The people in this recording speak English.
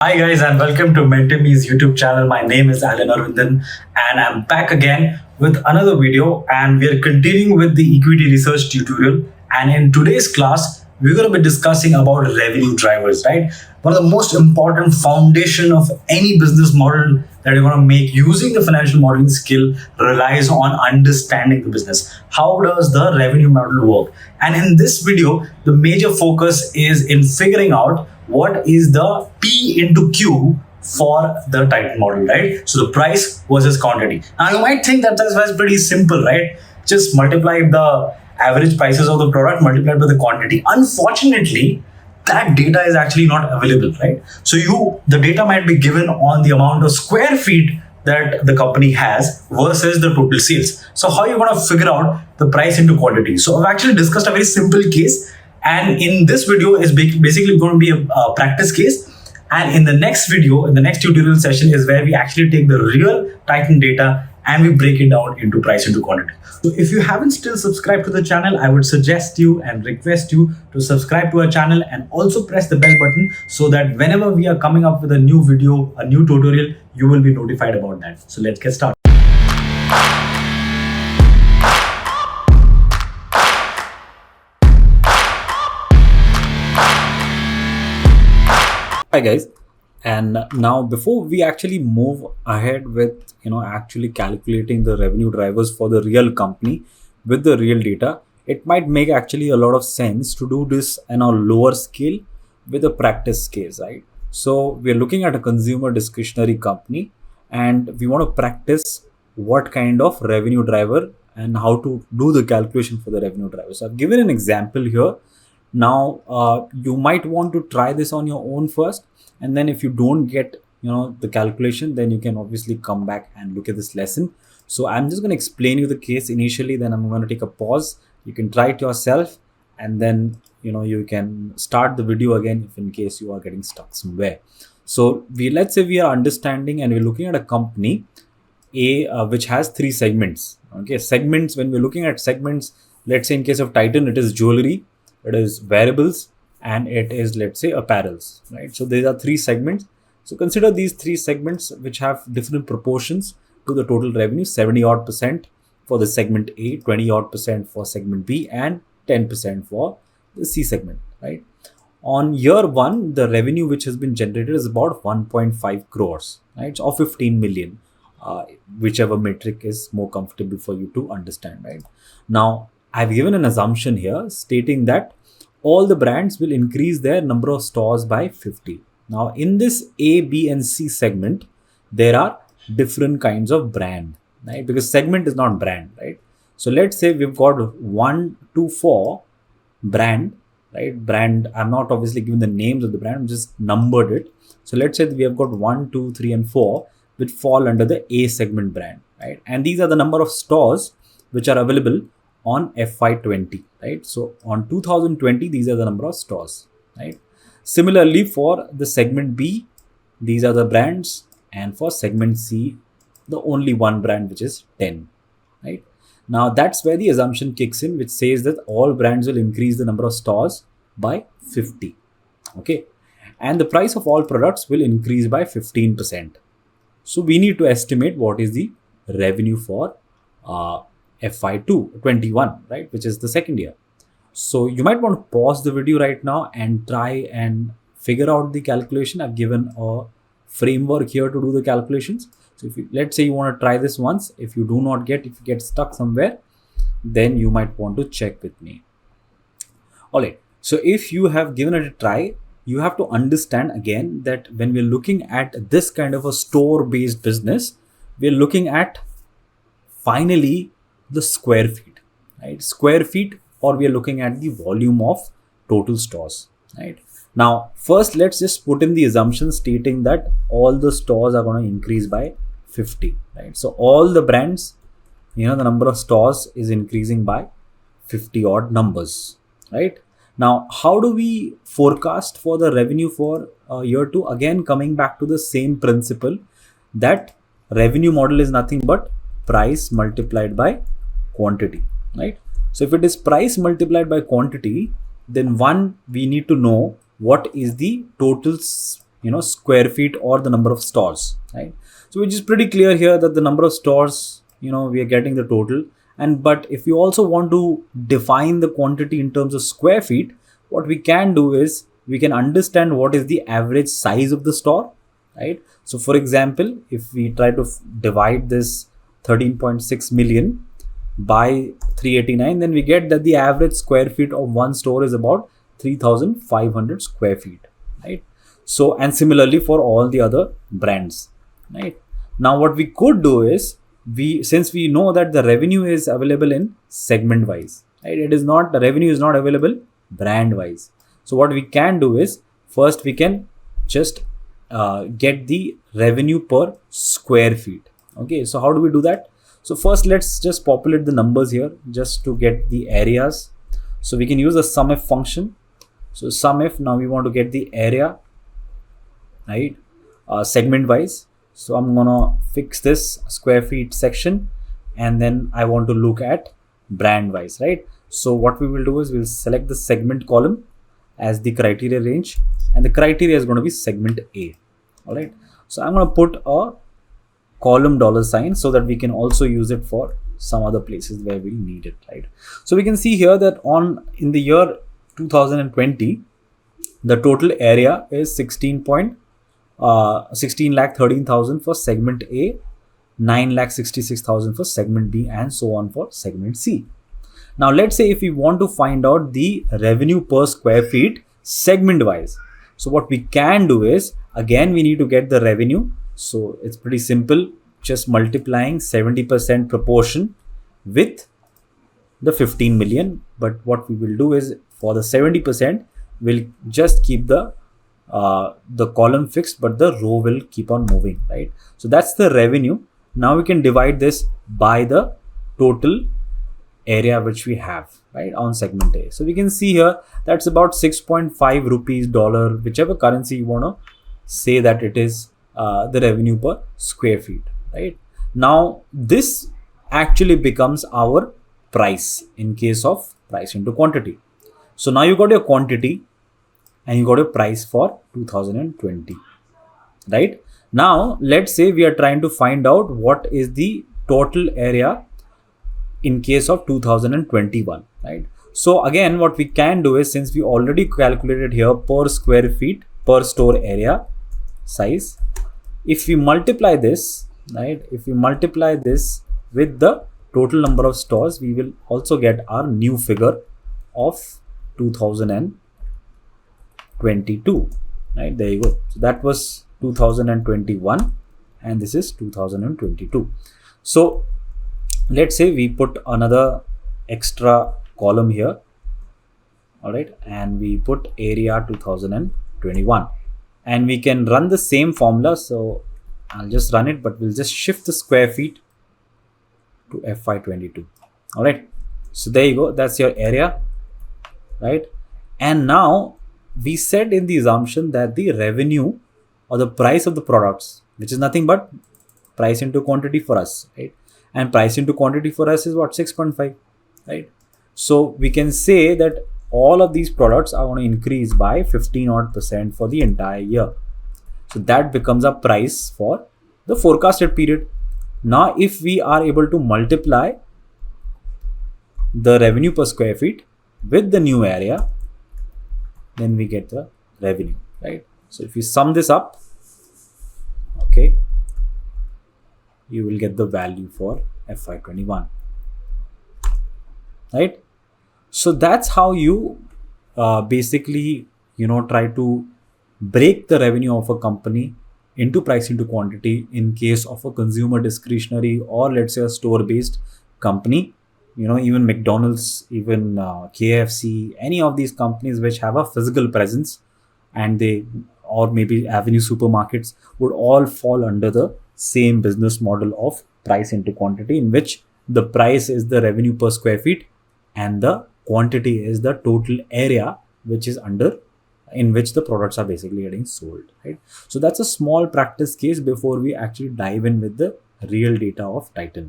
Hi guys and welcome to MentorMe's YouTube channel. My name is Alan Arvindan and I'm back again with another video and we are continuing with the equity research tutorial, and in today's class we're going to be discussing about revenue drivers, right? One of the most important foundation of any business model that you're going to make using the financial modeling skill relies on understanding the business. How does the revenue model work? And in this video, the major focus is in figuring out what is the P into Q for the Titan model, right? So the price versus quantity. Now you might think that that's pretty simple, right? Just multiply the average prices of the product multiplied by the quantity. Unfortunately, that data is actually not available, right? So the data might be given on the amount of square feet that the company has versus the total sales. So how are you going to figure out the price into quantity? So I've actually discussed a very simple case, and in this video is basically going to be a practice case. And in the next video, in the next tutorial session, is where we actually take the real Titan data and we break it down into price into quantity. So if you haven't still subscribed to the channel, I would suggest you and request you to subscribe to our channel and also press the bell button so that whenever we are coming up with a new video, a new tutorial, you will be notified about that. So let's get started. Hi guys, and now before we actually move ahead with actually calculating the revenue drivers for the real company with the real data, it might make actually a lot of sense to do this on a lower scale with a practice case, right? So we're looking at a consumer discretionary company and we want to practice what kind of revenue driver and how to do the calculation for the revenue driver. So I've given an example here. Now you might want to try this on your own first, and then if you don't get the calculation, then you can obviously come back and look at this lesson. So I'm just going to explain you the case initially, then I'm going to take a pause. You can try it yourself, and then you can start the video again if in case you are getting stuck somewhere. So let's say we are understanding and we're looking at a company A which has three segments. Okay, segments, when we're looking at segments, let's say in case of Titan, it is jewelry, it is wearables, and it is, let's say, apparels, right? So these are three segments. So consider these three segments which have different proportions to the total revenue: 70 odd percent for the segment A, 20 odd percent for segment B, and 10% for the C segment, right? On year one, the revenue which has been generated is about 1.5 crores, right? Or 15 million, whichever metric is more comfortable for you to understand, right? Now, I've given an assumption here stating that all the brands will increase their number of stores by 50. Now, in this A, B, and C segment, there are different kinds of brand, right? Because segment is not brand, right? So let's say we've got 1 to 4 brand, right? Brand, I'm not obviously giving the names of the brand, I'm just numbered it. So let's say we have got 1, 2, 3, and 4, which fall under the A segment brand, right? And these are the number of stores which are available on FY20, right? So on 2020, these are the number of stores, right? Similarly, for the segment B, these are the brands, and for segment C, the only one brand, which is 10, right? Now that's where the assumption kicks in, which says that all brands will increase the number of stores by 50, okay? And the price of all products will increase by 15%. So we need to estimate what is the revenue for FY21, right, which is the second year. So you might want to pause the video right now and try and figure out the calculation. I've given a framework here to do the calculations. So let's say you want to try this once. If you do not if you get stuck somewhere, then you might want to check with me. All right. So if you have given it a try, you have to understand again that when we're looking at this kind of a store-based business, we're looking at finally the square feet, right? Square feet, or we are looking at the volume of total stores, right? Now, first, let's just put in the assumption stating that all the stores are going to increase by 50, right? So all the brands, the number of stores is increasing by 50 odd numbers, right? Now, how do we forecast for the revenue for year two? Again, coming back to the same principle that revenue model is nothing but price multiplied by quantity, right? So if it is price multiplied by quantity, then we need to know what is the total square feet or the number of stores, right? So which is pretty clear here that the number of stores, we are getting the total. And but if you also want to define the quantity in terms of square feet, what we can do is we can understand what is the average size of the store, right? So for example, if we try to divide this 13.6 million by 389, then we get that the average square feet of one store is about 3500 square feet, right? So, and similarly for all the other brands, right? Now what we could do is, since we know that the revenue is available in segment wise, right? The revenue is not available brand wise. So what we can do is, first we can just get the revenue per square feet. Okay, so how do we do that? So first let's just populate the numbers here just to get the areas. So we can use the SUMIF function. So SUMIF, now we want to get the area, right? Segment wise. So I'm gonna fix this square feet section, and then I want to look at brand wise, right? So what we will do is we'll select the segment column as the criteria range, and the criteria is going to be segment A. All right. So I'm going to put a column $sign so that we can also use it for some other places where we need it, right? So we can see here that in the year 2020, the total area is 16 lakh 13,000 for segment A, 9 lakh 66,000 for segment B, and so on for segment C. Now let's say if we want to find out the revenue per square feet segment wise. So what we can do is, again, we need to get the revenue. So it's pretty simple, just multiplying 70% proportion with the 15 million. But what we will do is, for the 70%, we'll just keep the column fixed, but the row will keep on moving, right? So that's the revenue. Now we can divide this by the total area which we have, right, on segment A. So we can see here that's about 6.5 rupees, dollar, whichever currency you want to say that it is the revenue per square feet, right? Now this actually becomes our price in case of price into quantity. So now you got your quantity and you got your price for 2020, right? Now let's say we are trying to find out what is the total area in case of 2021, right? So again, what we can do is, since we already calculated here per square feet per store area size, if we multiply this, right, if we multiply this with the total number of stores, we will also get our new figure of 2022, right? There you go. So that was 2021 and this is 2022. So let's say we put another extra column here, all right, and we put area 2021, and we can run the same formula. So I'll just run it, but we'll just shift the square feet to FY22. All right, so there you go, that's your area, right? And now we said in the assumption that the revenue or the price of the products, which is nothing but price into quantity for us, right? And price into quantity for us is what, 6.5, right? So we can say that all of these products are going to increase by 15% for the entire year. So that becomes a price for the forecasted period. Now, if we are able to multiply the revenue per square feet with the new area, then we get the revenue, right? So if you sum this up, okay, you will get the value for FY21, right? So that's how you basically, try to break the revenue of a company into price into quantity in case of a consumer discretionary, or let's say a store based company, even McDonald's, even KFC, any of these companies which have a physical presence, and or maybe Avenue supermarkets, would all fall under the same business model of price into quantity, in which the price is the revenue per square feet and the quantity is the total area which is in which the products are basically getting sold, right? So that's a small practice case before we actually dive in with the real data of Titan.